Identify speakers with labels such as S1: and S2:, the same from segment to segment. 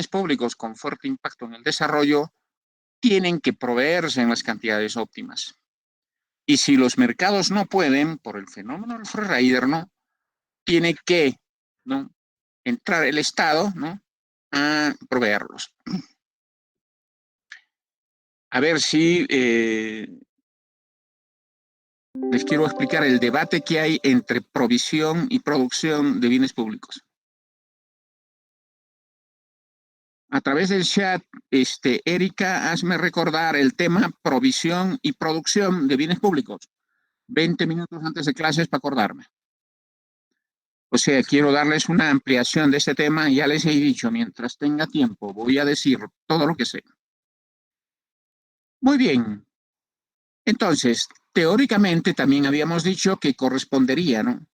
S1: públicos con fuerte impacto en el desarrollo tienen que proveerse en las cantidades óptimas. Y si los mercados no pueden, por el fenómeno del freerider, ¿no? Tiene que, ¿no?, entrar el Estado, ¿no?, a proveerlos. A ver si les quiero explicar el debate que hay entre provisión y producción de bienes públicos. A través del chat, Erika, hazme recordar el tema provisión y producción de bienes públicos. 20 minutos antes de clases para acordarme. O sea, quiero darles una ampliación de este tema. Ya les he dicho, mientras tenga tiempo, voy a decir todo lo que sé. Muy bien. Entonces, teóricamente también habíamos dicho que correspondería, ¿no?,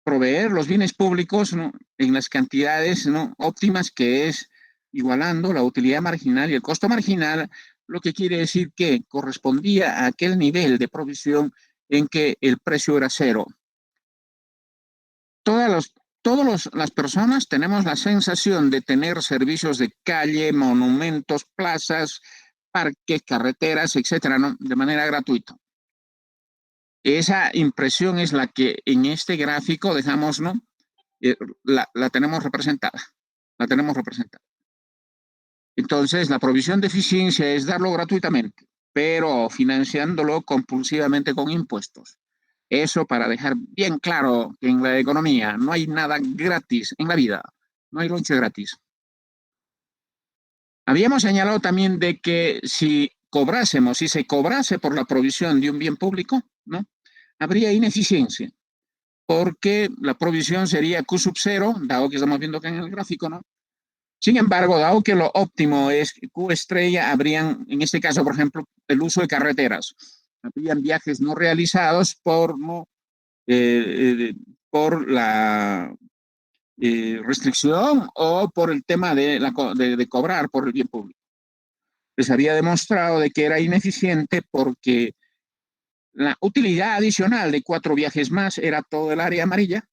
S1: proveer los bienes públicos, ¿no?, en las cantidades, ¿no?, óptimas, que es igualando la utilidad marginal y el costo marginal, lo que quiere decir que correspondía a aquel nivel de provisión en que el precio era cero. Todas las personas tenemos la sensación de tener servicios de calle, monumentos, plazas, parques, carreteras, etcétera, ¿no?, de manera gratuita. Esa impresión es la que en este gráfico dejamos, ¿no?, la tenemos representada. La tenemos representada. Entonces, la provisión de eficiencia es darlo gratuitamente, pero financiándolo compulsivamente con impuestos. Eso para dejar bien claro que en la economía no hay nada gratis en la vida. No hay lonche gratis. Habíamos señalado también de que si se cobrase por la provisión de un bien público, ¿no?, habría ineficiencia, porque la provisión sería Q sub 0, dado que estamos viendo acá en el gráfico, ¿no? Sin embargo, dado que lo óptimo es Q estrella, habrían, en este caso, por ejemplo, el uso de carreteras. Habrían viajes no realizados por la restricción o por el tema de cobrar por el bien público. Les había demostrado de que era ineficiente porque la utilidad adicional de 4 viajes más era todo el área amarilla,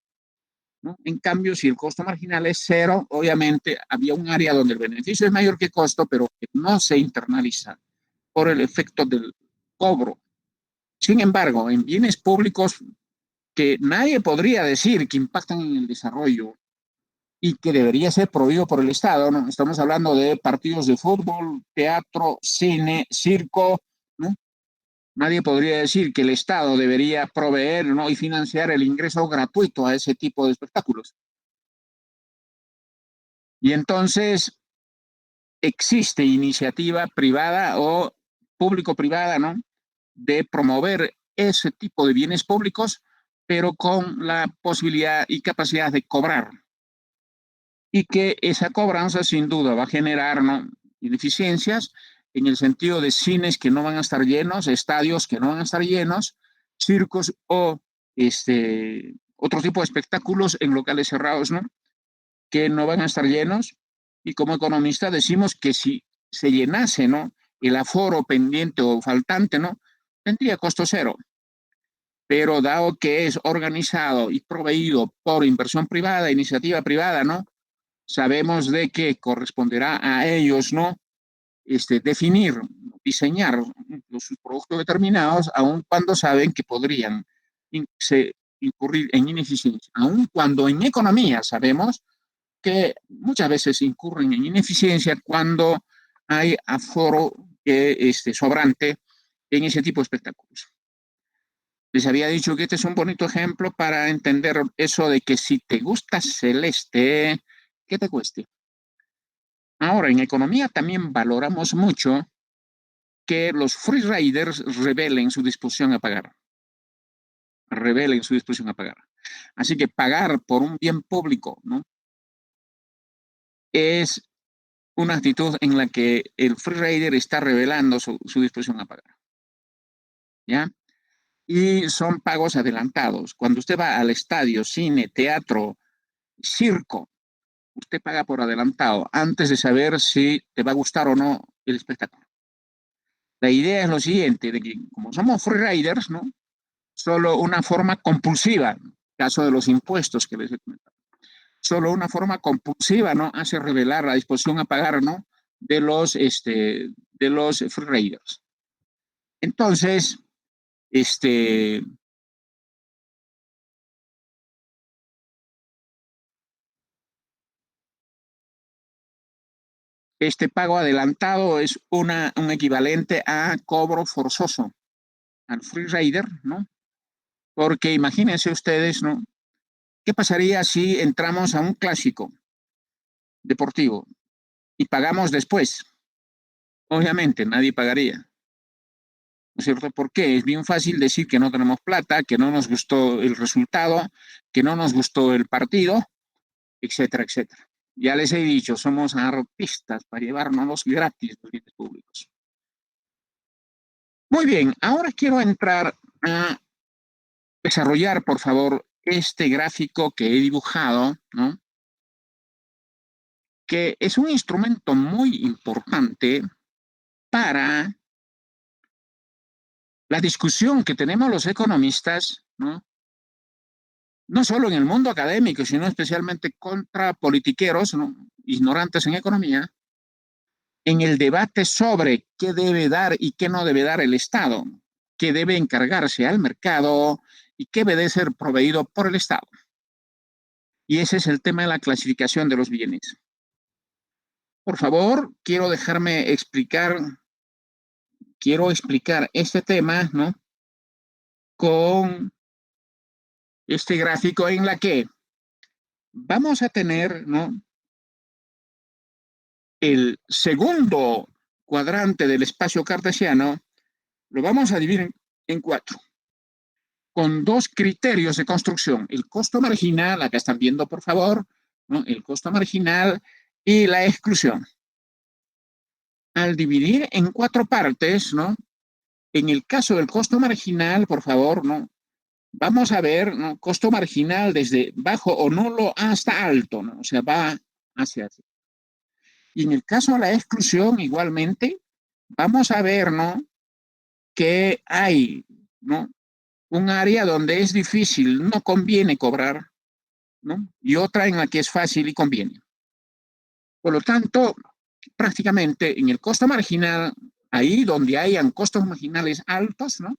S1: ¿no? En cambio, si el costo marginal es cero, obviamente había un área donde el beneficio es mayor que costo, pero que no se internaliza por el efecto del cobro. Sin embargo, en bienes públicos que nadie podría decir que impactan en el desarrollo y que debería ser prohibido por el Estado, ¿no? Estamos hablando de partidos de fútbol, teatro, cine, circo, ¿no? Nadie podría decir que el Estado debería proveer, ¿no?, y financiar el ingreso gratuito a ese tipo de espectáculos. Y entonces existe iniciativa privada o público-privada, ¿no?, de promover ese tipo de bienes públicos, pero con la posibilidad y capacidad de cobrar. Y que esa cobranza sin duda va a generar, ¿no?, ineficiencias en el sentido de cines que no van a estar llenos, estadios que no van a estar llenos, circos o otro tipo de espectáculos en locales cerrados, ¿no?, que no van a estar llenos. Y como economista decimos que si se llenase, ¿no?, el aforo pendiente o faltante, ¿no?, tendría costo cero. Pero dado que es organizado y proveído por inversión privada, iniciativa privada, ¿no?, sabemos de que corresponderá a ellos, ¿no?, definir, diseñar sus productos determinados, aun cuando saben que podrían incurrir en ineficiencia. Aun cuando en economía sabemos que muchas veces incurren en ineficiencia cuando hay aforo sobrante en ese tipo de espectáculos. Les había dicho que este es un bonito ejemplo para entender eso de que si te gusta celeste, ¿qué te cueste? Ahora, en economía también valoramos mucho que los free riders revelen su disposición a pagar. Revelen su disposición a pagar. Así que pagar por un bien público, ¿no?, es una actitud en la que el free rider está revelando su disposición a pagar. ¿Ya? Y son pagos adelantados. Cuando usted va al estadio, cine, teatro, circo, usted paga por adelantado antes de saber si te va a gustar o no el espectáculo. La idea es lo siguiente, de que como somos free riders, ¿no?, solo una forma compulsiva, caso de los impuestos que les he comentado, solo una forma compulsiva, ¿no? Hace revelar la disposición a pagar, ¿no? De los free riders. Entonces, este, este pago adelantado es un equivalente a cobro forzoso al free rider, ¿no? Porque imagínense ustedes, ¿no? ¿Qué pasaría si entramos a un clásico deportivo y pagamos después? Obviamente nadie pagaría, ¿no es cierto? ¿Por qué? Es bien fácil decir que no tenemos plata, que no nos gustó el resultado, que no nos gustó el partido, etcétera, etcétera. Ya les he dicho, somos artistas para llevarnos gratis los bienes públicos. Muy bien, ahora quiero entrar a desarrollar, por favor, este gráfico que he dibujado, ¿no? Que es un instrumento muy importante para la discusión que tenemos los economistas, ¿no? No solo en el mundo académico, sino especialmente contra politiqueros, ¿no? Ignorantes en economía, en el debate sobre qué debe dar y qué no debe dar el Estado, qué debe encargarse al mercado y qué debe ser proveído por el Estado. Y ese es el tema de la clasificación de los bienes. Por favor, quiero explicar este tema, ¿no? Con este gráfico en la que vamos a tener, ¿no? El segundo cuadrante del espacio cartesiano lo vamos a dividir en cuatro, con dos criterios de construcción: el costo marginal, acá están viendo por favor, ¿no? El costo marginal y la exclusión. Al dividir en cuatro partes, ¿no? En el caso del costo marginal, por favor, ¿no? Vamos a ver, ¿no? Costo marginal desde bajo o nulo hasta alto, ¿no? O sea, va hacia. Y en el caso de la exclusión, igualmente, vamos a ver, ¿no? Que hay, ¿no? Un área donde es difícil, no conviene cobrar, ¿no? Y otra en la que es fácil y conviene. Por lo tanto, prácticamente en el costo marginal, ahí donde hayan costos marginales altos, ¿no?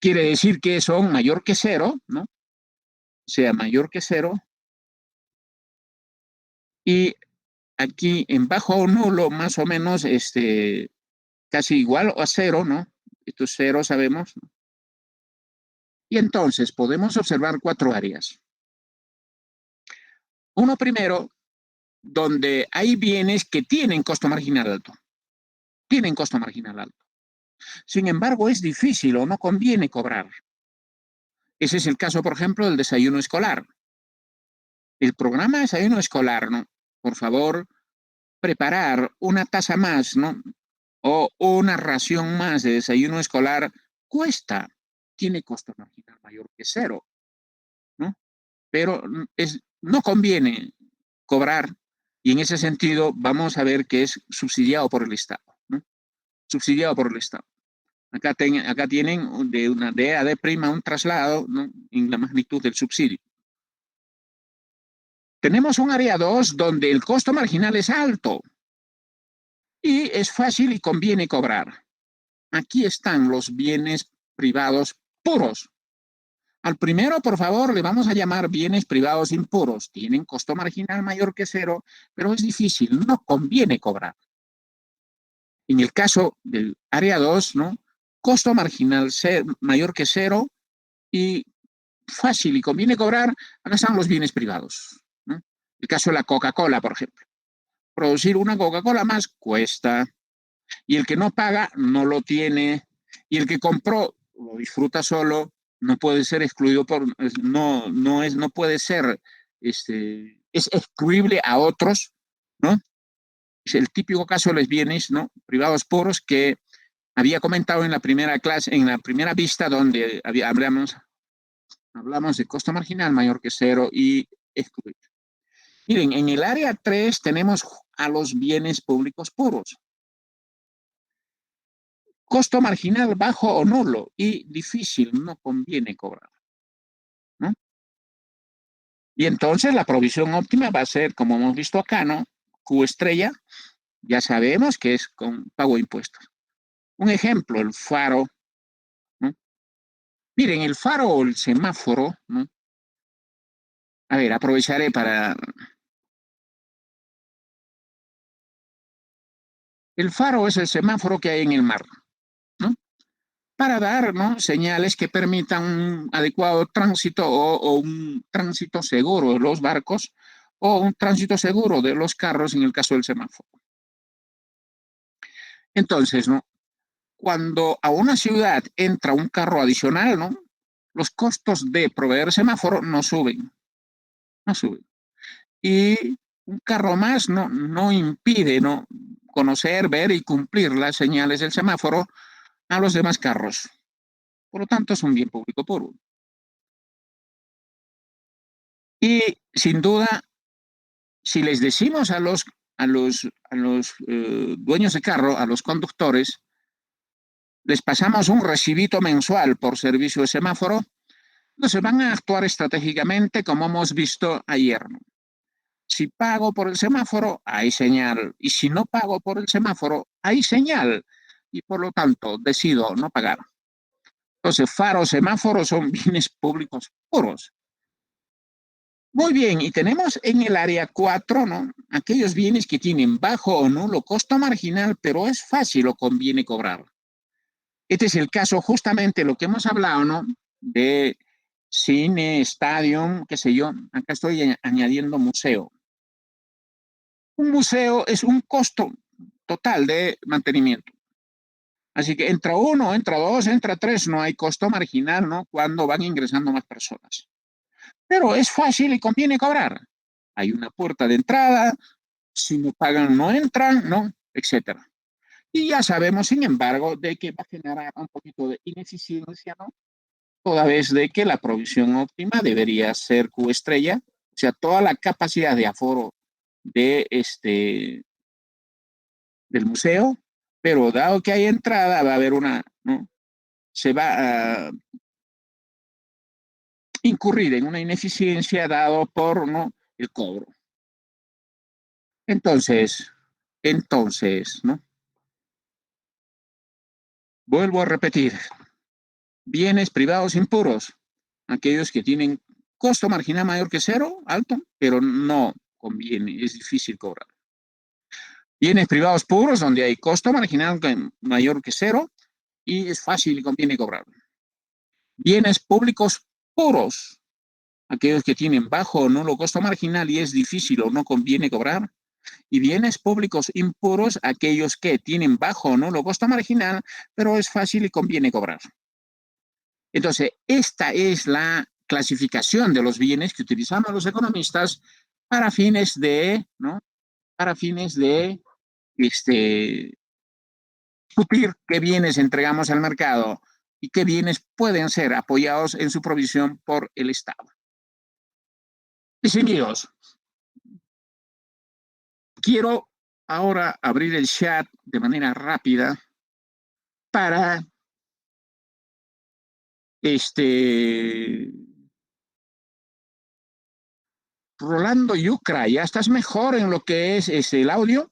S1: Quiere decir que son mayor que cero, ¿no? O sea, mayor que cero. Y aquí en bajo o nulo, más o menos, casi igual o a cero, ¿no? Esto es cero, sabemos, ¿no? Y entonces podemos observar cuatro áreas. Uno primero, donde hay bienes que tienen costo marginal alto. Tienen costo marginal alto. Sin embargo, es difícil o no conviene cobrar. Ese es el caso, por ejemplo, del desayuno escolar. El programa de desayuno escolar, ¿no? Por favor, preparar una taza más, ¿no? O una ración más de desayuno escolar cuesta, tiene costo marginal mayor que cero, ¿no? Pero no conviene cobrar, y en ese sentido vamos a ver que es subsidiado por el Estado, ¿no? Subsidiado por el Estado. Acá tienen de una D a D' un traslado, ¿no? En la magnitud del subsidio. Tenemos un área 2 donde el costo marginal es alto y es fácil y conviene cobrar. Aquí están los bienes privados puros. Al primero, por favor, le vamos a llamar bienes privados impuros. Tienen costo marginal mayor que cero, pero es difícil, no conviene cobrar. En el caso del área 2, ¿no? Costo marginal mayor que cero y fácil y conviene cobrar, acá están los bienes privados, ¿no? El caso de la Coca-Cola, por ejemplo. Producir una Coca-Cola más cuesta, y el que no paga no lo tiene, y el que compró lo disfruta solo, no puede ser excluido no puede ser, es excluible a otros, ¿no? Es el típico caso de los bienes, ¿no? Privados puros que había comentado en la primera clase, en la primera vista, donde hablamos de costo marginal mayor que cero y excluir. Miren, en el área 3 tenemos a los bienes públicos puros. Costo marginal bajo o nulo y difícil, no conviene cobrar, ¿no? Y entonces la provisión óptima va a ser, como hemos visto acá, ¿no? Q estrella, ya sabemos que es con pago de impuestos. Un ejemplo, el faro, ¿no? Miren, el faro o el semáforo, ¿no? A ver, aprovecharé para... El faro es el semáforo que hay en el mar, ¿no? Para dar, ¿no? Señales que permitan un adecuado tránsito o un tránsito seguro de los barcos o un tránsito seguro de los carros en el caso del semáforo. Entonces, ¿no? Cuando a una ciudad entra un carro adicional, ¿no? Los costos de proveer semáforo no suben, no suben. Y un carro más no impide, ¿no? Conocer, ver y cumplir las señales del semáforo a los demás carros. Por lo tanto, es un bien público puro. Y sin duda, si les decimos a los dueños de carro, a los conductores, les pasamos un recibito mensual por servicio de semáforo, entonces van a actuar estratégicamente como hemos visto ayer, ¿no? Si pago por el semáforo, hay señal. Y si no pago por el semáforo, hay señal. Y por lo tanto, decido no pagar. Entonces, faros, semáforos son bienes públicos puros. Muy bien, y tenemos en el área 4, ¿no? Aquellos bienes que tienen bajo o nulo costo marginal, pero es fácil o conviene cobrar. Este es el caso justamente lo que hemos hablado, ¿no? De cine, estadio, qué sé yo. Acá estoy añadiendo museo. Un museo es un costo total de mantenimiento. Así que entra uno, entra dos, entra tres, no hay costo marginal, ¿no? Cuando van ingresando más personas. Pero es fácil y conviene cobrar. Hay una puerta de entrada, si no pagan no entran, ¿no? Etcétera. Y ya sabemos, sin embargo, de que va a generar un poquito de ineficiencia, ¿no? Toda vez de que la provisión óptima debería ser Q estrella, o sea, toda la capacidad de aforo de del museo, pero dado que hay entrada, va a haber una, ¿no? Se va a incurrir en una ineficiencia dado por, ¿no? El cobro. Entonces, ¿no? Vuelvo a repetir, bienes privados impuros, aquellos que tienen costo marginal mayor que cero, alto, pero no conviene, es difícil cobrar. Bienes privados puros, donde hay costo marginal mayor que cero y es fácil y conviene cobrar. Bienes públicos puros, aquellos que tienen bajo o nulo costo marginal y es difícil o no conviene cobrar, y bienes públicos impuros, aquellos que tienen bajo o nulo costo marginal, pero es fácil y conviene cobrar. Entonces, esta es la clasificación de los bienes que utilizamos los economistas para fines de, ¿no? Para fines de discutir qué bienes entregamos al mercado y qué bienes pueden ser apoyados en su provisión por el Estado. Distinguidos, quiero ahora abrir el chat de manera rápida para Rolando Yucra, ¿ya estás mejor en lo que es el audio?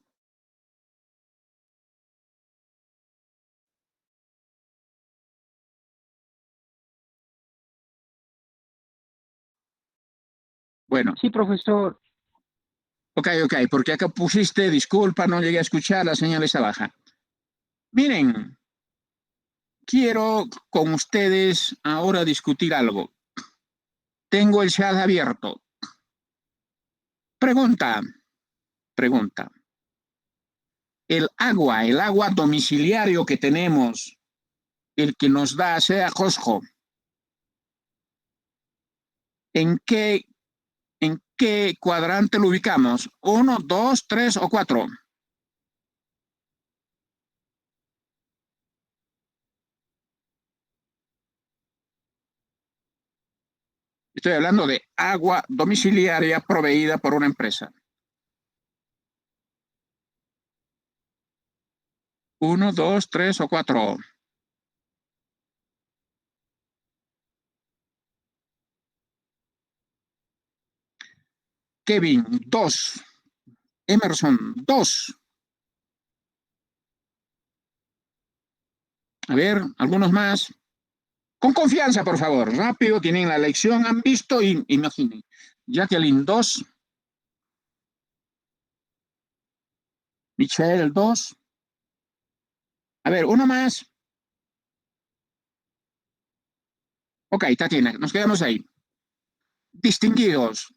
S1: Bueno,
S2: Sí, profesor.
S1: ok, porque acá pusiste, disculpa, no llegué a escuchar, la señal está baja. Miren, quiero con ustedes ahora discutir algo. Tengo el chat abierto. Pregunta. El agua domiciliario que tenemos, el que nos da sea Cosco, ¿en qué cuadrante lo ubicamos? ¿Uno, dos, tres o cuatro? Estoy hablando de agua domiciliaria proveída por una empresa. Uno, dos, tres o cuatro. Kevin, 2. Emerson, 2. A ver, algunos más. Con confianza, por favor. Rápido, tienen la lección, han visto y imaginen. Jacqueline, 2. Michelle, 2. A ver, uno más. Ok, Tatiana, nos quedamos ahí. Distinguidos.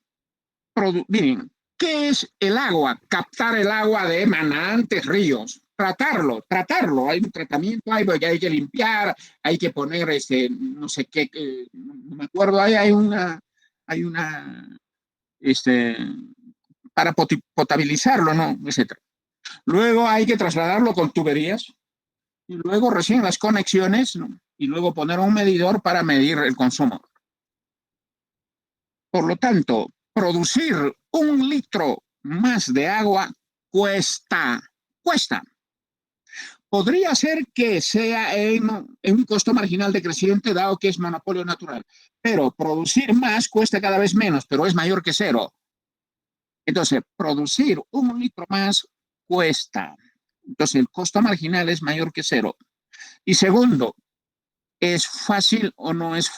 S1: Miren, ¿qué es el agua? Captar el agua de manantes, ríos. Tratarlo. Hay un tratamiento, hay que limpiar, hay que poner no sé qué, no me acuerdo, hay una, este, para potabilizarlo, ¿no? Etcétera. Luego hay que trasladarlo con tuberías y luego recién las conexiones, ¿no? Y luego poner un medidor para medir el consumo. Por lo tanto, producir 1 litro más de agua cuesta. Podría ser que sea en un costo marginal decreciente, dado que es monopolio natural, pero producir más cuesta cada vez menos, pero es mayor que cero. Entonces, producir 1 litro más cuesta. Entonces, el costo marginal es mayor que cero. Y segundo, ¿es fácil o no es?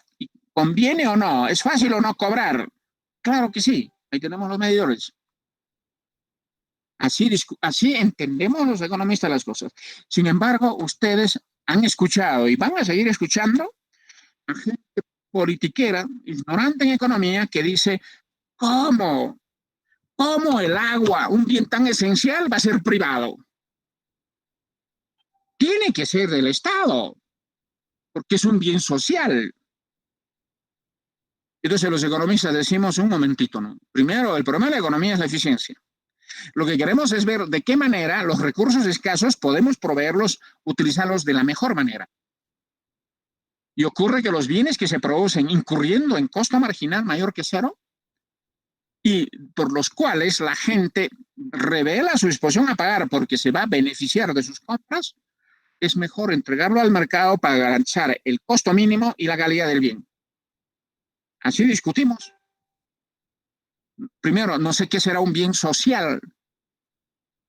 S1: ¿Conviene o no? ¿Es fácil o no cobrar? Claro que sí. Ahí tenemos los medidores. Así entendemos los economistas las cosas. Sin embargo, ustedes han escuchado y van a seguir escuchando a gente politiquera, ignorante en economía, que dice, ¿cómo? ¿Cómo el agua, un bien tan esencial, va a ser privado? Tiene que ser del Estado, porque es un bien social. Entonces los economistas decimos, un momentito, ¿no? Primero, el problema de la economía es la eficiencia. Lo que queremos es ver de qué manera los recursos escasos podemos proveerlos, utilizarlos de la mejor manera. Y ocurre que los bienes que se producen incurriendo en costo marginal mayor que cero y por los cuales la gente revela su disposición a pagar porque se va a beneficiar de sus compras, es mejor entregarlo al mercado para garantizar el costo mínimo y la calidad del bien. Así discutimos. Primero, no sé qué será un bien social.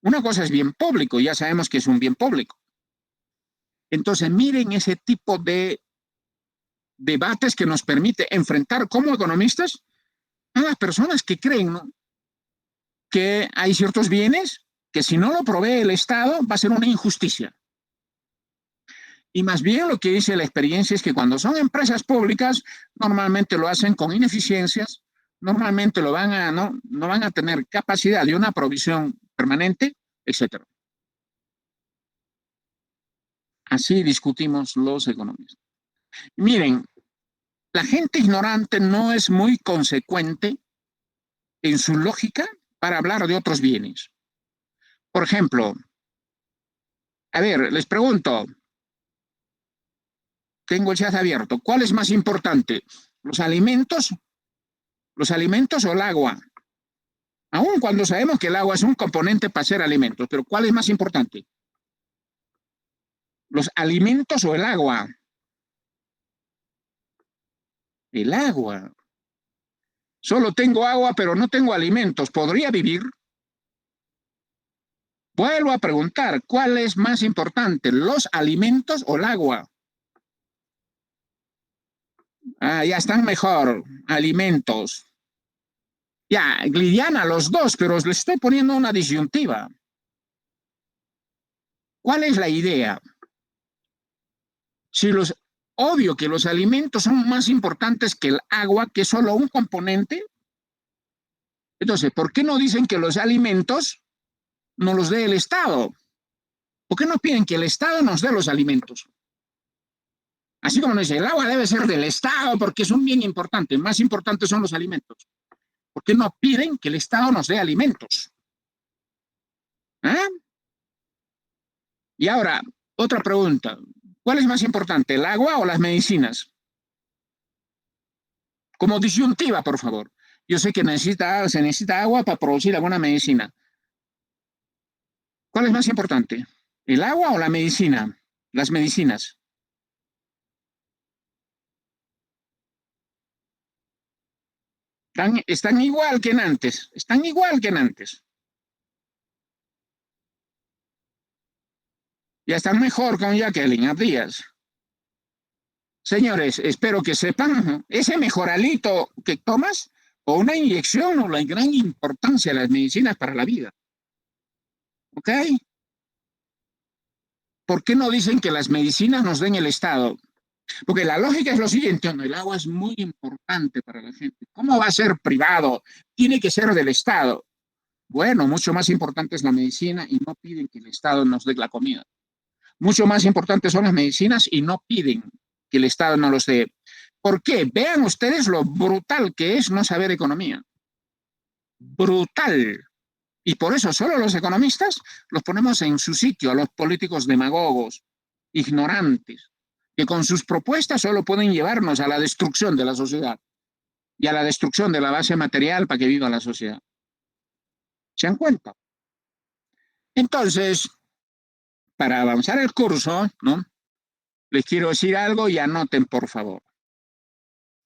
S1: Una cosa es bien público, ya sabemos que es un bien público. Entonces, miren ese tipo de debates que nos permite enfrentar como economistas a las personas que creen, ¿no?, que hay ciertos bienes que si no lo provee el Estado va a ser una injusticia. Y más bien lo que dice la experiencia es que cuando son empresas públicas, normalmente lo hacen con ineficiencias, normalmente no van a tener capacidad de una provisión permanente, etcétera. Así discutimos los economistas. Miren, la gente ignorante no es muy consecuente en su lógica para hablar de otros bienes. Por ejemplo, a ver, les pregunto, tengo el chat abierto, ¿cuál es más importante? ¿Los alimentos? ¿Los alimentos o el agua? Aun cuando sabemos que el agua es un componente para hacer alimentos, pero ¿cuál es más importante? ¿Los alimentos o el agua? El agua. Solo tengo agua, pero no tengo alimentos. ¿Podría vivir? Vuelvo a preguntar, ¿cuál es más importante, los alimentos o el agua? Ah, ya están mejor, alimentos. Ya, Lidiana, los dos, pero les estoy poniendo una disyuntiva. ¿Cuál es la idea? Si obvio que los alimentos son más importantes que el agua, que es solo un componente, entonces, ¿por qué no dicen que los alimentos no los dé el Estado? ¿Por qué no piden que el Estado nos dé los alimentos? Así como nos dice, el agua debe ser del Estado porque es un bien importante, más importantes son los alimentos. ¿Por qué no piden que el Estado nos dé alimentos? ¿Ah? Y ahora, otra pregunta. ¿Cuál es más importante, el agua o las medicinas? Como disyuntiva, por favor. Yo sé que se necesita agua para producir alguna medicina. ¿Cuál es más importante? ¿El agua o la medicina? Las medicinas. Están igual que en antes, están igual que en antes. Ya están mejor con Jacqueline Díaz. Señores, espero que sepan, ese mejoralito que tomas o una inyección o la gran importancia de las medicinas para la vida. ¿Ok? ¿Por qué no dicen que las medicinas nos den el Estado? Porque la lógica es lo siguiente, ¿no? El agua es muy importante para la gente. ¿Cómo va a ser privado? Tiene que ser del Estado. Bueno, mucho más importante es la medicina y no piden que el Estado nos dé la comida. Mucho más importantes son las medicinas y no piden que el Estado no los dé. ¿Por qué? Vean ustedes lo brutal que es no saber economía. Brutal. Y por eso solo los economistas los ponemos en su sitio, a los políticos demagogos, ignorantes, que con sus propuestas solo pueden llevarnos a la destrucción de la sociedad y a la destrucción de la base material para que viva la sociedad. ¿Se dan cuenta? Entonces, para avanzar el curso, ¿no? Les quiero decir algo y anoten, por favor.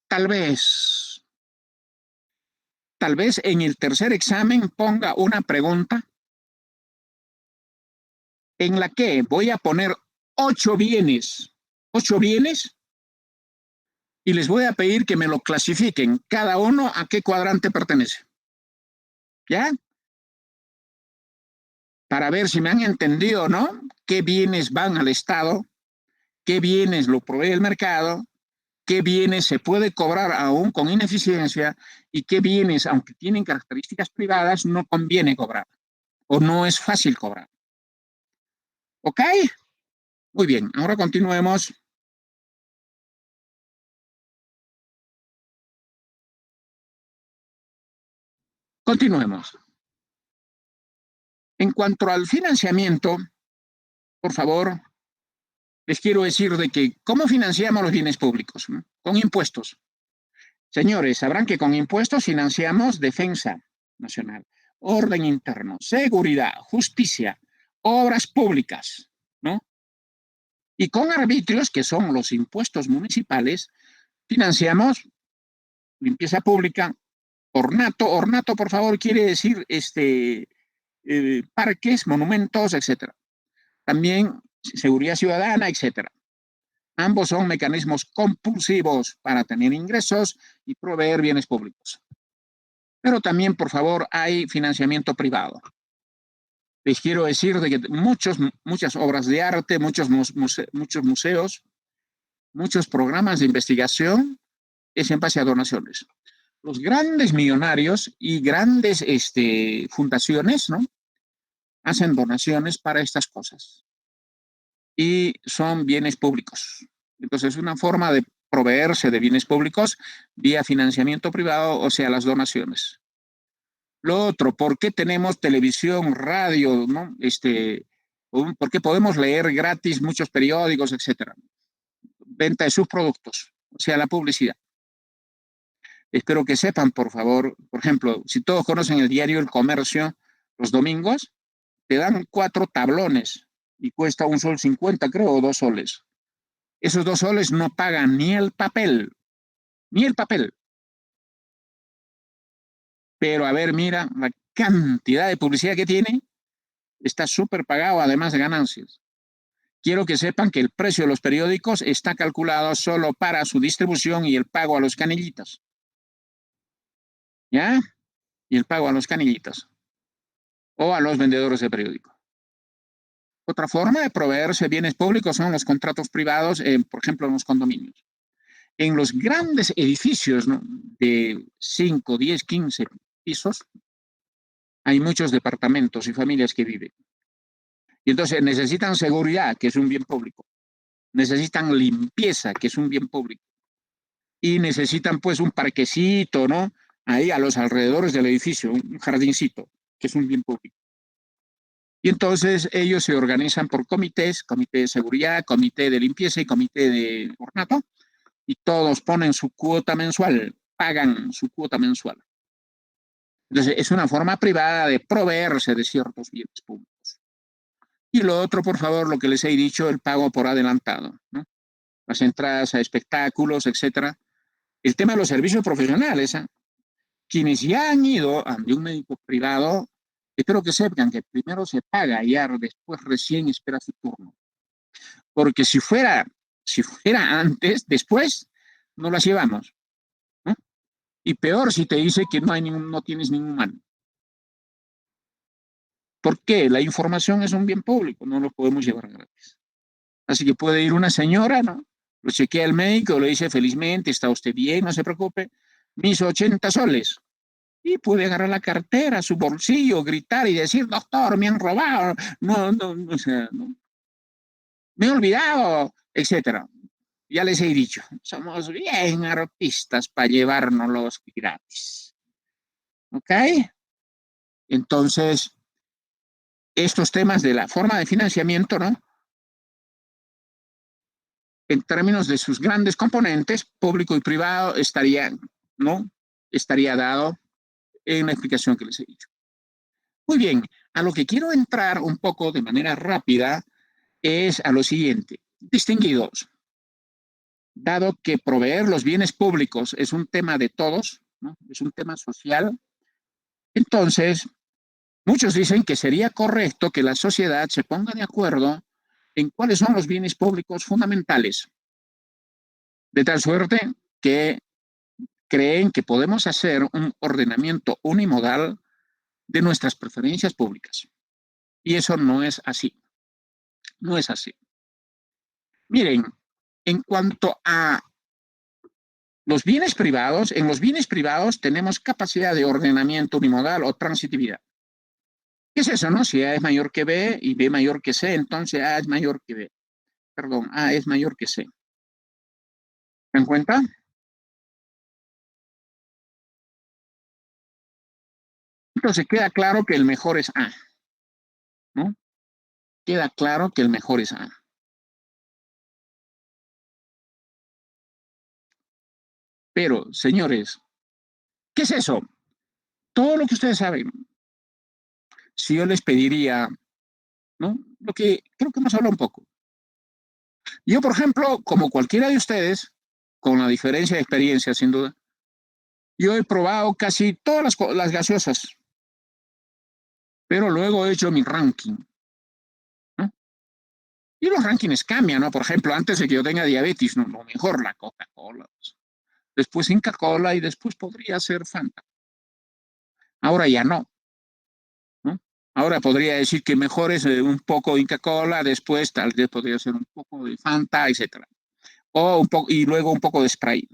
S1: Tal vez, tal vez en el tercer examen ponga una pregunta en la que voy a poner 8 bienes, y les voy a pedir que me lo clasifiquen, cada uno a qué cuadrante pertenece. ¿Ya? Para ver si me han entendido o no, qué bienes van al Estado, qué bienes lo provee el mercado, qué bienes se puede cobrar aún con ineficiencia y qué bienes, aunque tienen características privadas, no conviene cobrar o no es fácil cobrar. ¿Ok? Muy bien, ahora continuemos. Continuemos. En cuanto al financiamiento, por favor, les quiero decir de que cómo financiamos los bienes públicos, ¿no? Con impuestos. Señores, sabrán que con impuestos financiamos defensa nacional, orden interno, seguridad, justicia, obras públicas, ¿no? Y con arbitrios, que son los impuestos municipales, financiamos limpieza pública, ornato. Ornato, por favor, quiere decir parques, monumentos, etcétera. También seguridad ciudadana, etcétera. Ambos son mecanismos compulsivos para tener ingresos y proveer bienes públicos. Pero también, por favor, hay financiamiento privado. Les quiero decir de que muchas obras de arte, muchos museos, muchos programas de investigación es en base a donaciones. Los grandes millonarios y grandes fundaciones, ¿no? Hacen donaciones para estas cosas y son bienes públicos. Entonces, es una forma de proveerse de bienes públicos vía financiamiento privado, o sea, las donaciones. Lo otro, ¿por qué tenemos televisión, radio, ¿no? ¿Por qué podemos leer gratis muchos periódicos, etcétera? Venta de sus productos, o sea, la publicidad. Espero que sepan, por favor, por ejemplo, si todos conocen el diario El Comercio, los domingos, te dan 4 tablones y cuesta 1,50 sol, creo, o 2 soles. Esos 2 soles no pagan ni el papel, ni el papel. Pero a ver, mira la cantidad de publicidad que tiene, está súper pagado además de ganancias. Quiero que sepan que el precio de los periódicos está calculado solo para su distribución y el pago a los canillitas. ¿Ya? Y el pago a los canillitas o a los vendedores de periódico. Otra forma de proveerse bienes públicos son los contratos privados, por ejemplo, en los condominios. En los grandes edificios, ¿no? De 5, 10, 15 pisos, hay muchos departamentos y familias que viven. Y entonces necesitan seguridad, que es un bien público. Necesitan limpieza, que es un bien público. Y necesitan pues un parquecito, ¿no? Ahí a los alrededores del edificio, un jardincito, que es un bien público. Y entonces ellos se organizan por comités, comité de seguridad, comité de limpieza y comité de ornato, y todos ponen su cuota mensual, pagan su cuota mensual. Entonces es una forma privada de proveerse de ciertos bienes públicos. Y lo otro, por favor, lo que les he dicho, el pago por adelantado, ¿no? Las entradas a espectáculos, etcétera. El tema de los servicios profesionales, ¿eh? quienes ya han ido a un médico privado, espero que sepan que primero se paga y ya después recién espera su turno. Porque si fuera antes, después, no las llevamos, ¿no? Y peor si te dice que no tienes ningún mal. ¿Por qué? La información es un bien público, no lo podemos llevar gratis. Así que puede ir una señora, ¿no? Lo chequea el médico, le dice felizmente, está usted bien, no se preocupe, mis 80 soles. Y puede agarrar la cartera, su bolsillo, gritar y decir, doctor, me han robado, no, o sea, no, me he olvidado, etcétera. Ya les he dicho, somos bien artistas para llevárnoslos gratis. ¿Ok? Entonces, estos temas de la forma de financiamiento, ¿no? En términos de sus grandes componentes, público y privado, ¿no? Estaría dado en la explicación que les he dicho. Muy bien, a lo que quiero entrar un poco de manera rápida es a lo siguiente. Distinguidos, dado que proveer los bienes públicos es un tema de todos, ¿no? Es un tema social, entonces muchos dicen que sería correcto que la sociedad se ponga de acuerdo en cuáles son los bienes públicos fundamentales, de tal suerte que creen que podemos hacer un ordenamiento unimodal de nuestras preferencias públicas. Y eso no es así. No es así. Miren, en cuanto a los bienes privados, en los bienes privados tenemos capacidad de ordenamiento unimodal o transitividad. ¿Qué es eso, no? Si A es mayor que B y B mayor que C, entonces A es mayor que B. Perdón, A es mayor que C. ¿Se dan cuenta? Entonces queda claro que el mejor es A, ¿no? Queda claro que el mejor es A. Pero, señores, ¿qué es eso? Todo lo que ustedes saben. Si yo les pediría, ¿no? Lo que creo que hemos hablado un poco. Yo, por ejemplo, como cualquiera de ustedes, con la diferencia de experiencia, sin duda, yo he probado casi todas las gaseosas, pero luego he hecho mi ranking, ¿no? Y los rankings cambian, ¿no? Por ejemplo, antes de que yo tenga diabetes, no, lo mejor la Coca-Cola, después Inca-Cola y después podría ser Fanta. Ahora ya no, ¿no? Ahora podría decir que mejor es un poco Inca-Cola, después tal vez podría ser un poco de Fanta, etcétera. O un poco, y luego un poco de Sprite.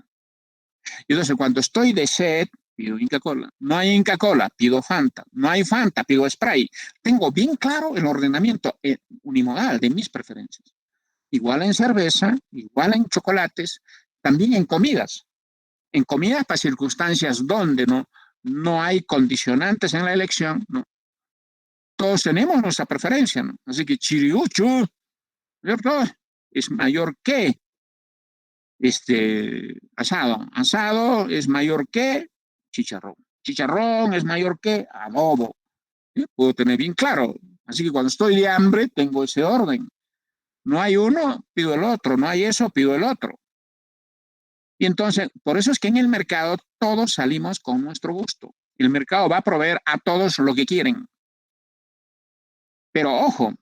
S1: Y entonces, cuando estoy de sed, pido Inca-Cola. No hay Inca-Cola, pido Fanta. No hay Fanta, pido Sprite. Tengo bien claro el ordenamiento unimodal de mis preferencias. Igual en cerveza, igual en chocolates, también en comidas. En comidas para circunstancias donde no hay condicionantes en la elección, ¿no? Todos tenemos nuestra preferencia, ¿no? Así que chiriuchu, ¿cierto? Es mayor que asado. Asado es mayor que chicharrón. Chicharrón es mayor que adobo. ¿Sí? Puedo tener bien claro. Así que cuando estoy de hambre, tengo ese orden. No hay uno, pido el otro. No hay eso, pido el otro. Y entonces, por eso es que en el mercado todos salimos con nuestro gusto. El mercado va a proveer a todos lo que quieren. Pero ojo,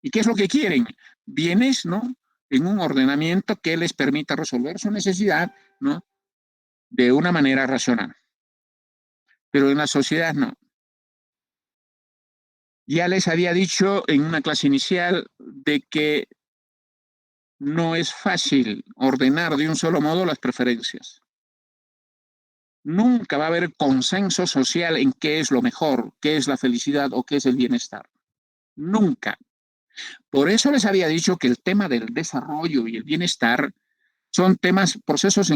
S1: ¿y qué es lo que quieren? Bienes, ¿no? En un ordenamiento que les permita resolver su necesidad, ¿no? De una manera racional. Pero en la sociedad no. Ya les había dicho en una clase inicial de que no es fácil ordenar de un solo modo las preferencias. Nunca va a haber consenso social en qué es lo mejor, qué es la felicidad o qué es el bienestar. Nunca. Por eso les había dicho que el tema del desarrollo y el bienestar son temas, procesos,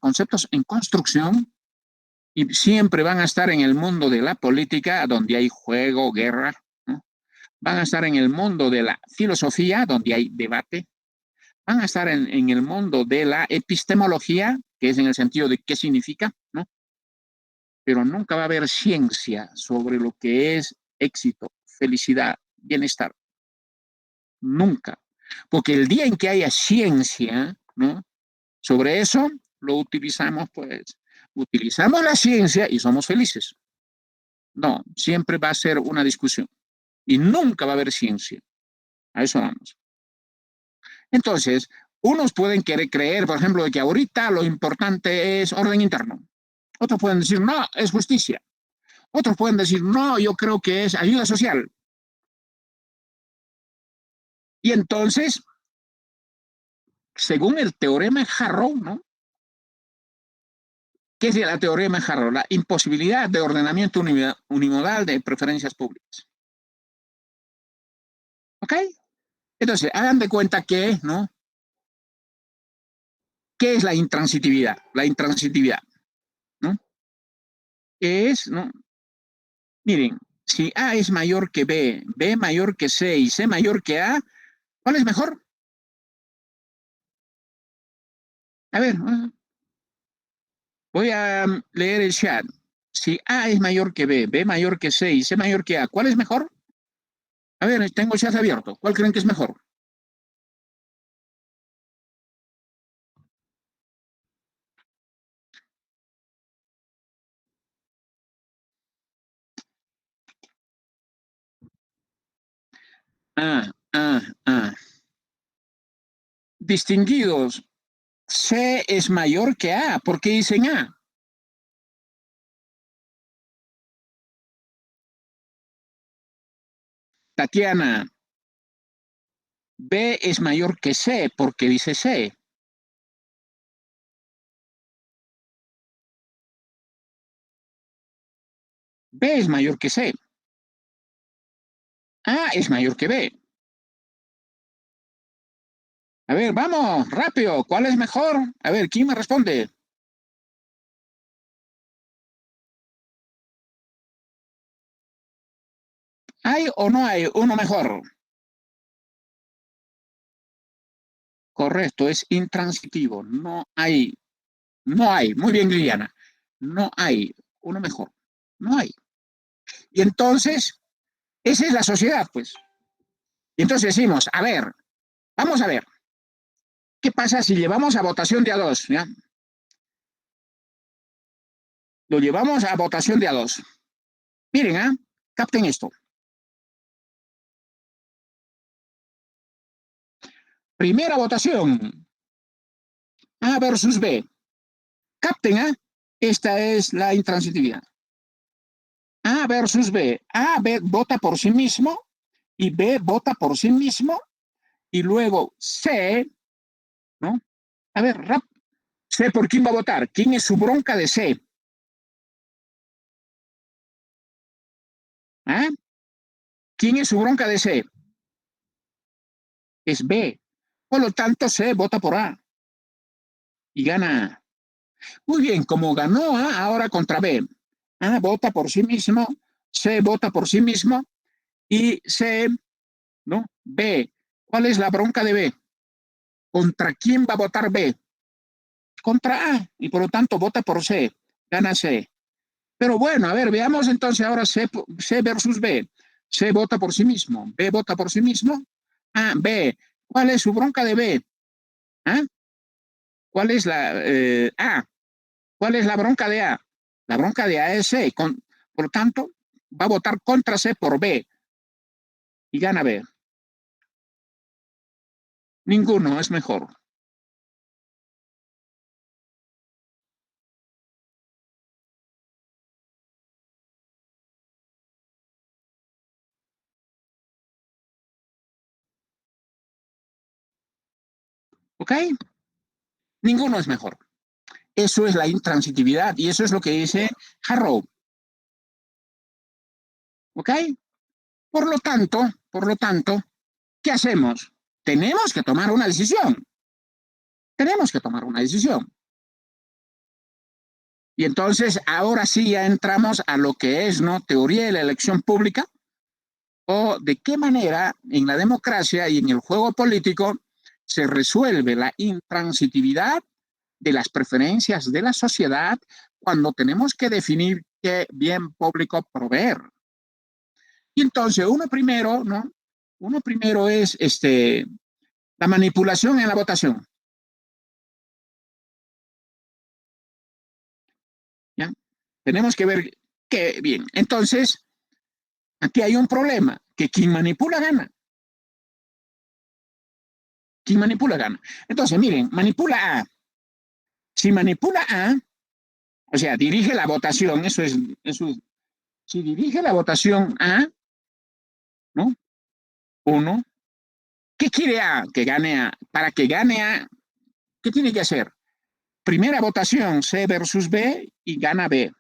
S1: conceptos en construcción y siempre van a estar en el mundo de la política, donde hay juego, guerra, ¿no? Van a estar en el mundo de la filosofía, donde hay debate, van a estar en el mundo de la epistemología, que es en el sentido de qué significa, ¿no? Pero nunca va a haber ciencia sobre lo que es éxito, felicidad, bienestar. Nunca. Porque el día en que haya ciencia, ¿no? Sobre eso, lo utilizamos, pues, utilizamos la ciencia y somos felices. No, siempre va a ser una discusión y nunca va a haber ciencia. A eso vamos. Entonces, unos pueden querer creer, por ejemplo, de que ahorita lo importante es orden interno. Otros pueden decir, no, es justicia. Otros pueden decir, no, yo creo que es ayuda social. Y entonces, según el teorema de Harrow, ¿no? ¿Qué es el teorema de Harrow? La imposibilidad de ordenamiento unimodal de preferencias públicas. ¿Ok? Entonces, hagan de cuenta que, ¿no? ¿Qué es la intransitividad? La intransitividad, ¿no? Es, ¿no? Miren, si A es mayor que B mayor que C y C mayor que A, ¿cuál es mejor? A ver, voy a leer el chat. Si A es mayor que B mayor que C y C mayor que A, ¿cuál es mejor? A ver, tengo el chat abierto. ¿Cuál creen que es mejor? Ah, ah, ah. Distinguidos, C es mayor que A. ¿Por qué dicen A? Tatiana, B es mayor que C. ¿Por qué dice C? B es mayor que C. A es mayor que B. A ver, vamos, rápido. ¿Cuál es mejor? A ver, ¿quién me responde? ¿Hay o no hay uno mejor? Correcto, es intransitivo. No hay, no hay. Muy bien, Liliana. No hay uno mejor. No hay. Y entonces, esa es la sociedad, pues. Y entonces decimos, a ver, vamos a ver, ¿qué pasa si llevamos a votación de a dos? ¿Ya? Lo llevamos a votación de a dos. Miren, ¿ah? Capten esto. Primera votación, A versus B. Capten, ¿ah? Esta es la intransitividad. A versus B. B vota por sí mismo y B vota por sí mismo y luego C, ¿no? A ver, C por quién va a votar. ¿Quién es su bronca de C? ¿Ah? ¿Quién es su bronca de C? Es B. Por lo tanto, C vota por A y gana A. Muy bien, como ganó A ahora contra B. A vota por sí mismo, C vota por sí mismo y C, ¿no? B. ¿Cuál es la bronca de B? ¿Contra quién va a votar B? Contra A y por lo tanto vota por C. Gana C. Pero bueno, a ver, veamos entonces ahora C versus B. C vota por sí mismo, B vota por sí mismo. B. ¿Cuál es su bronca de B? ¿Ah? ¿Cuál es la A? ¿Cuál es la bronca de A? La bronca de A es C. Por lo tanto, va a votar contra C por B y gana B. Ninguno es mejor. ¿Ok? Ninguno es mejor. Eso es la intransitividad y eso es lo que dice Harrow. ¿Ok? Por lo tanto, ¿qué hacemos? Tenemos que tomar una decisión. Tenemos que tomar una decisión. Y entonces, ahora sí ya entramos a lo que es, ¿no? Teoría de la elección pública o de qué manera en la democracia y en el juego político se resuelve la intransitividad de las preferencias de la sociedad cuando tenemos que definir qué bien público proveer. Y entonces, uno primero, ¿no? Uno primero es la manipulación en la votación. Tenemos que ver que, bien, entonces, aquí hay un problema, que quien manipula gana. Quien manipula gana. Entonces, miren, manipula A. Si manipula A, o sea, dirige la votación, eso, si dirige la votación A, ¿no? Uno, ¿qué quiere A? Que gane A. Para que gane A, ¿qué tiene que hacer? Primera votación, C versus B, y gana B.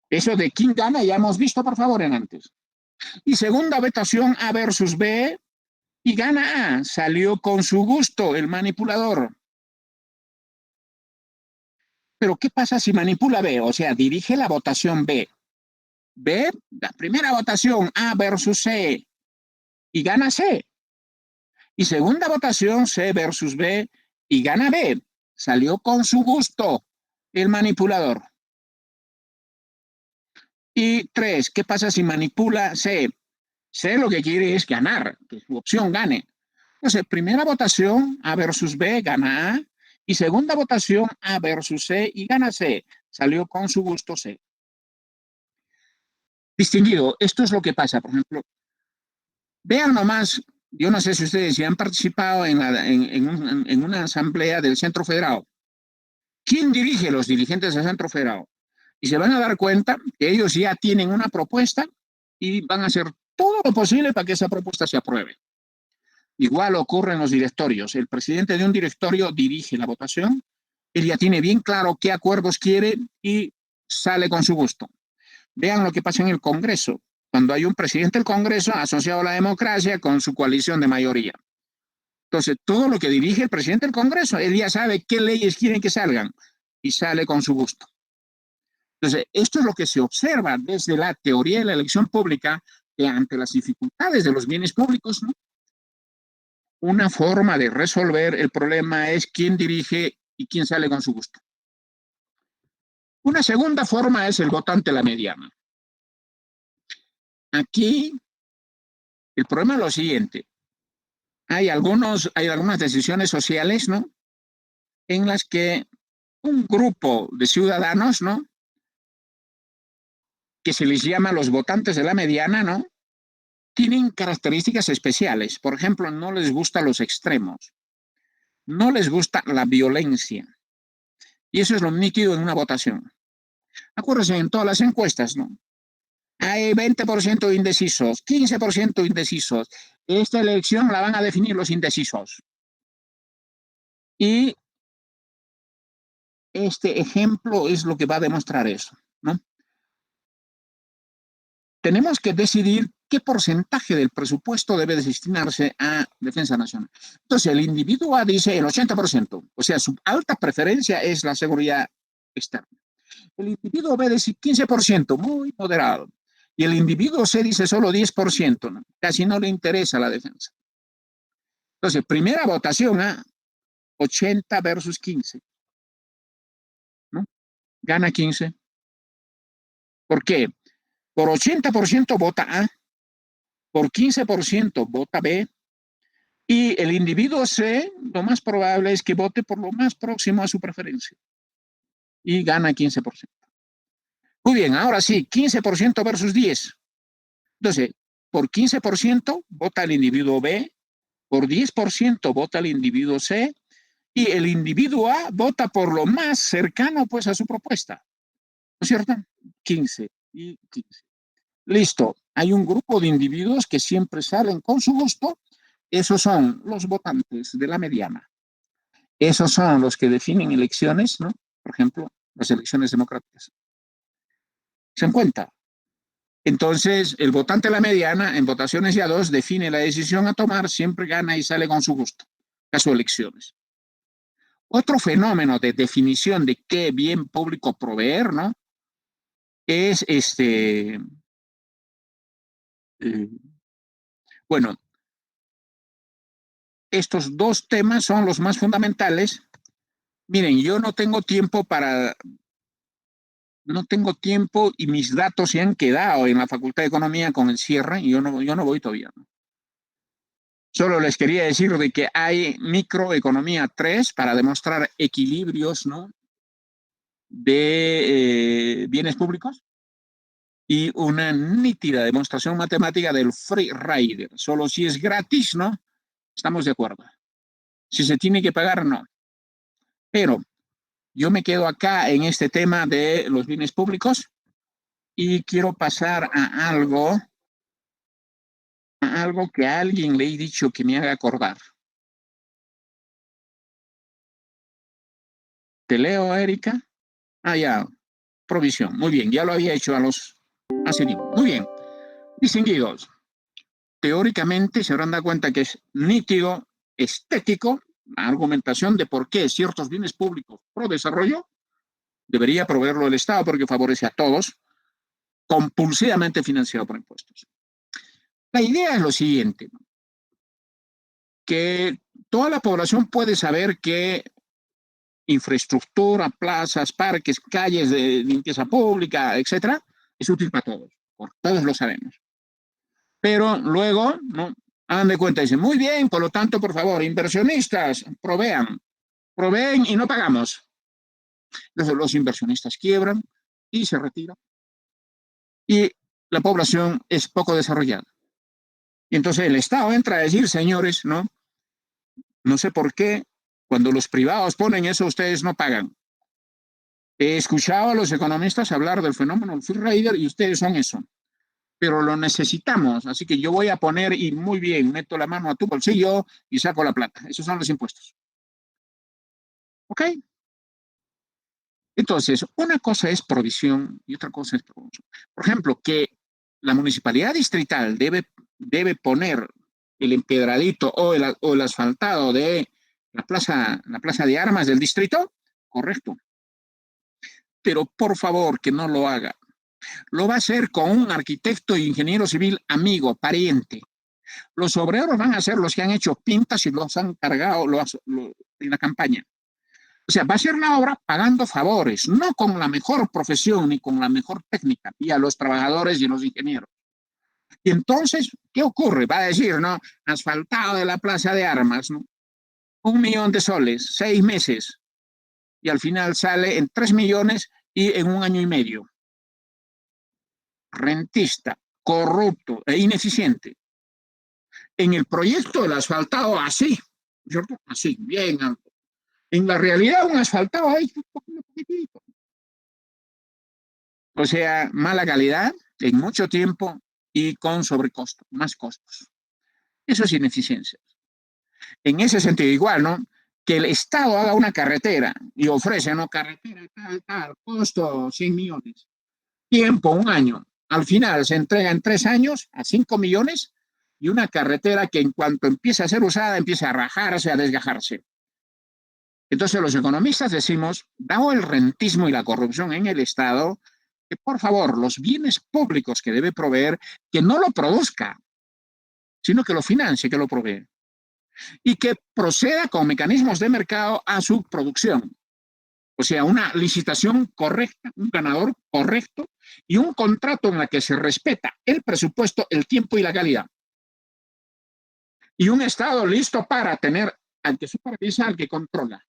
S1: Eso de quién gana ya hemos visto, por favor, en antes. Y segunda votación, A versus B, y gana A. Salió con su gusto el manipulador. Pero ¿qué pasa si manipula B? O sea, dirige la votación B. B, la primera votación, A versus C, y gana C. Y segunda votación, C versus B, y gana B. Salió con su gusto el manipulador. Y tres, ¿qué pasa si manipula C? C lo que quiere es ganar, que su opción gane. Entonces, primera votación, A versus B, gana A. Y segunda votación, A versus C, y gana C. Salió con su gusto C. Distinguido, esto es lo que pasa. Por ejemplo, vean nomás, yo no sé si ustedes ya han participado en una asamblea del Centro Federal. ¿Quién dirige los dirigentes del Centro Federal? Y se van a dar cuenta que ellos ya tienen una propuesta y van a hacer todo lo posible para que esa propuesta se apruebe. Igual ocurre en los directorios. El presidente de un directorio dirige la votación, él ya tiene bien claro qué acuerdos quiere y sale con su gusto. Vean lo que pasa en el Congreso, cuando hay un presidente del Congreso asociado a la democracia con su coalición de mayoría. Entonces, todo lo que dirige el presidente del Congreso, él ya sabe qué leyes quieren que salgan y sale con su gusto. Entonces, esto es lo que se observa desde la teoría de la elección pública, que ante las dificultades de los bienes públicos, ¿no? Una forma de resolver el problema es quién dirige y quién sale con su gusto. Una segunda forma es el votante la mediana. Aquí el problema es lo siguiente. Hay algunas decisiones sociales, ¿no? En las que un grupo de ciudadanos, ¿no? Que se les llama los votantes de la mediana, ¿no? Tienen características especiales. Por ejemplo, no les gustan los extremos, no les gusta la violencia. Y eso es lo nítido en una votación. Acuérdense, en todas las encuestas, ¿no? Hay 20% de indecisos, 15% de indecisos. Esta elección la van a definir los indecisos. Y este ejemplo es lo que va a demostrar eso, ¿no? Tenemos que decidir qué porcentaje del presupuesto debe destinarse a defensa nacional. Entonces, el individuo A dice el 80%, o sea, su alta preferencia es la seguridad externa. El individuo B dice 15%, muy moderado. Y el individuo C dice solo 10%, ¿no? Casi no le interesa la defensa. Entonces, primera votación a 80 versus 15, ¿no? Gana 15. ¿Por qué? Por 80% vota A, por 15% vota B, y el individuo C, lo más probable es que vote por lo más próximo a su preferencia. Y gana 15%. Muy bien, ahora sí, 15% versus 10. Entonces, por 15% vota el individuo B, por 10% vota el individuo C, y el individuo A vota por lo más cercano pues a su propuesta. ¿No es cierto? 15 y 15. Listo. Hay un grupo de individuos que siempre salen con su gusto. Esos son los votantes de la mediana. Esos son los que definen elecciones, ¿no? Por ejemplo, las elecciones democráticas. ¿Se dan cuenta? Entonces, el votante de la mediana, en votaciones ya dos, define la decisión a tomar, siempre gana y sale con su gusto. Caso de elecciones. Otro fenómeno de definición de qué bien público proveer, ¿no? Es bueno, estos dos temas son los más fundamentales. Miren, yo no tengo tiempo y mis datos se han quedado en la Facultad de Economía con el cierre y yo no voy todavía, ¿no? Solo les quería decir de que hay microeconomía 3 para demostrar equilibrios, ¿no? de bienes públicos y una nítida demostración matemática del free rider. Solo si es gratis, ¿no? Estamos de acuerdo. Si se tiene que pagar, no. Pero yo me quedo acá en este tema de los bienes públicos y quiero pasar a algo que a alguien le he dicho que me haga acordar. ¿Te leo, Erika? Ah, ya, provisión. Muy bien, ya lo había hecho hace tiempo. Muy bien, distinguidos. Teóricamente se habrán dado cuenta que es nítido, estético, la argumentación de por qué ciertos bienes públicos pro desarrollo debería proveerlo el Estado porque favorece a todos, compulsivamente financiado por impuestos. La idea es lo siguiente, que toda la población puede saber que infraestructura, plazas, parques, calles de limpieza pública, etcétera, es útil para todos, todos lo sabemos. Pero luego, ¿no? Hagan de cuenta, dicen, muy bien, por lo tanto, por favor, inversionistas, proveen y no pagamos. Entonces los inversionistas quiebran y se retiran. Y la población es poco desarrollada. Y entonces el Estado entra a decir, señores, no sé por qué, cuando los privados ponen eso, ustedes no pagan. He escuchado a los economistas hablar del fenómeno del free rider y ustedes son eso. Pero lo necesitamos, así que yo voy a poner y muy bien, meto la mano a tu bolsillo y saco la plata. Esos son los impuestos. ¿Ok? Entonces, una cosa es provisión y otra cosa es promoción. Por ejemplo, que la municipalidad distrital debe poner el empedradito o el asfaltado de la plaza de armas del distrito, correcto. Pero por favor que no lo haga. Lo va a hacer con un arquitecto e ingeniero civil amigo, pariente. Los obreros van a ser los que han hecho pintas y los han cargado en la campaña. O sea, va a ser la obra pagando favores, no con la mejor profesión ni con la mejor técnica, y a los trabajadores y a los ingenieros. Y entonces, ¿qué ocurre? Va a decir, ¿no? Asfaltado de la Plaza de Armas, ¿no? 1.000.000 de soles, 6 meses, y al final sale en 3 millones y en 1 año y medio. Rentista, corrupto e ineficiente. En el proyecto del asfaltado, así, ¿cierto? Así, bien alto. En la realidad, un asfaltado ahí, o sea, mala calidad, en mucho tiempo y con sobrecosto, más costos. Eso es ineficiencia. En ese sentido, igual, ¿no? Que el Estado haga una carretera y ofrece, ¿no? Carretera tal, costo 100 millones. Tiempo, 1 año. Al final se entrega en 3 años a 5 millones y una carretera que en cuanto empieza a ser usada empieza a rajarse, a desgajarse. Entonces los economistas decimos, dado el rentismo y la corrupción en el Estado, que por favor los bienes públicos que debe proveer, que no lo produzca, sino que lo financie, que lo provee. Y que proceda con mecanismos de mercado a su producción. O sea, una licitación correcta, un ganador correcto y un contrato en el que se respeta el presupuesto, el tiempo y la calidad. Y un Estado listo para tener al que supervisa, al que controla.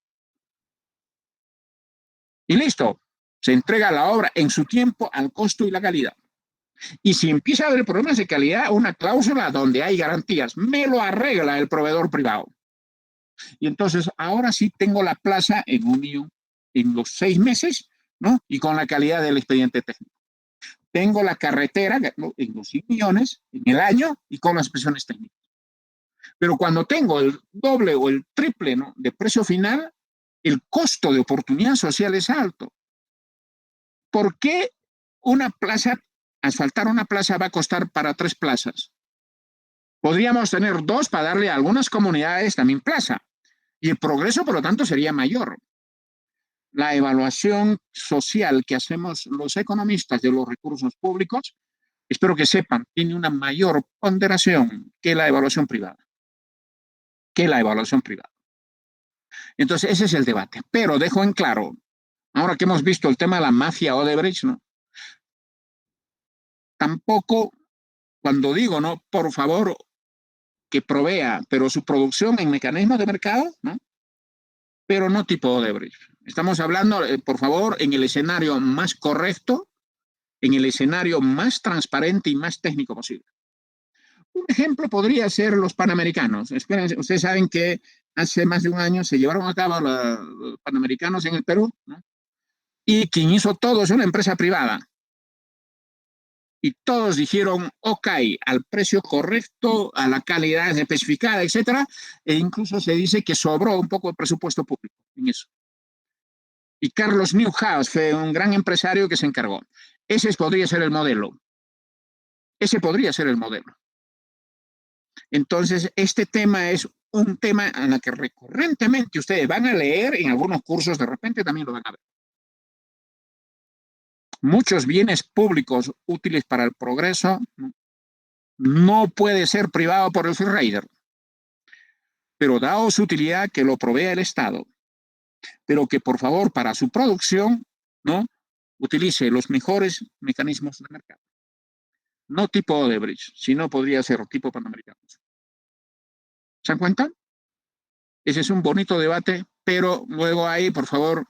S1: Y listo, se entrega la obra en su tiempo, al costo y la calidad. Y si empieza a haber problemas de calidad, una cláusula donde hay garantías, me lo arregla el proveedor privado. Y entonces ahora sí tengo la plaza en los 6 meses, ¿no? Y con la calidad del expediente técnico. Tengo la carretera, ¿no? En los 100 millones en el año y con las presiones técnicas. Pero cuando tengo el doble o el triple, ¿no? De precio final, el costo de oportunidad social es alto. ¿Por qué asfaltar una plaza va a costar para 3 plazas? Podríamos tener 2 para darle a algunas comunidades también plaza. Y el progreso, por lo tanto, sería mayor. La evaluación social que hacemos los economistas de los recursos públicos, espero que sepan, tiene una mayor ponderación que la evaluación privada. Entonces, ese es el debate. Pero dejo en claro, ahora que hemos visto el tema de la mafia Odebrecht, ¿no? Tampoco, cuando digo, ¿no? Por favor, que provea, pero su producción en mecanismos de mercado, ¿no? Pero no tipo Odebrecht. Estamos hablando, por favor, en el escenario más correcto, en el escenario más transparente y más técnico posible. Un ejemplo podría ser los Panamericanos. Espérense, ustedes saben que hace más de un año se llevaron a cabo los Panamericanos en el Perú, ¿no? Y quien hizo todo es una empresa privada. Y todos dijeron, ok, al precio correcto, a la calidad especificada, etcétera, e incluso se dice que sobró un poco de presupuesto público en eso. Y Carlos Newhouse fue un gran empresario que se encargó. Ese podría ser el modelo. Ese podría ser el modelo. Entonces, este tema es un tema en el que recurrentemente ustedes van a leer en algunos cursos, de repente también lo van a ver. Muchos bienes públicos útiles para el progreso no puede ser privado por el free rider, pero dado su utilidad que lo provea el Estado, pero que por favor para su producción, ¿no?, utilice los mejores mecanismos de mercado. No tipo Odebrecht, sino podría ser tipo Panamericano. ¿Se dan cuenta? Ese es un bonito debate, pero luego ahí, por favor,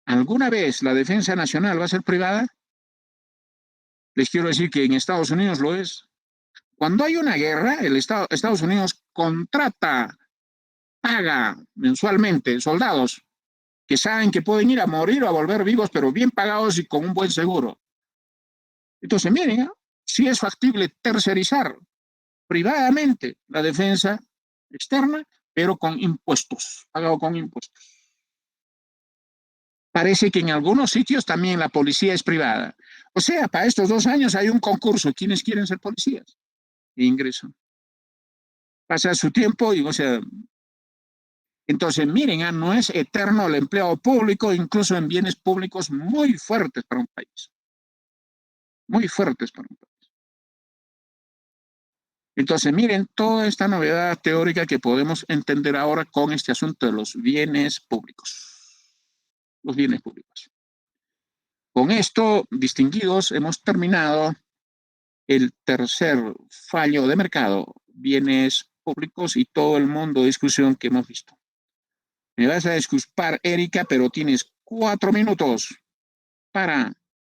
S1: ¿alguna vez la defensa nacional va a ser privada? Les quiero decir que en Estados Unidos lo es. Cuando hay una guerra, Estados Unidos contrata, paga mensualmente soldados que saben que pueden ir a morir o a volver vivos, pero bien pagados y con un buen seguro. Entonces, miren, si es factible tercerizar privadamente la defensa externa, pero con impuestos, pagado con impuestos. Parece que en algunos sitios también la policía es privada. O sea, para estos 2 años hay un concurso. ¿Quiénes quieren ser policías? E ingresan. Pasa su tiempo y, o sea, entonces miren, no es eterno el empleo público, incluso en bienes públicos muy fuertes para un país. Muy fuertes para un país. Entonces, miren toda esta novedad teórica que podemos entender ahora con este asunto de los bienes públicos. Los bienes públicos. Con esto, distinguidos, hemos terminado el tercer fallo de mercado, bienes públicos y todo el mundo de discusión que hemos visto. Me vas a disculpar, Erika, pero tienes 4 minutos para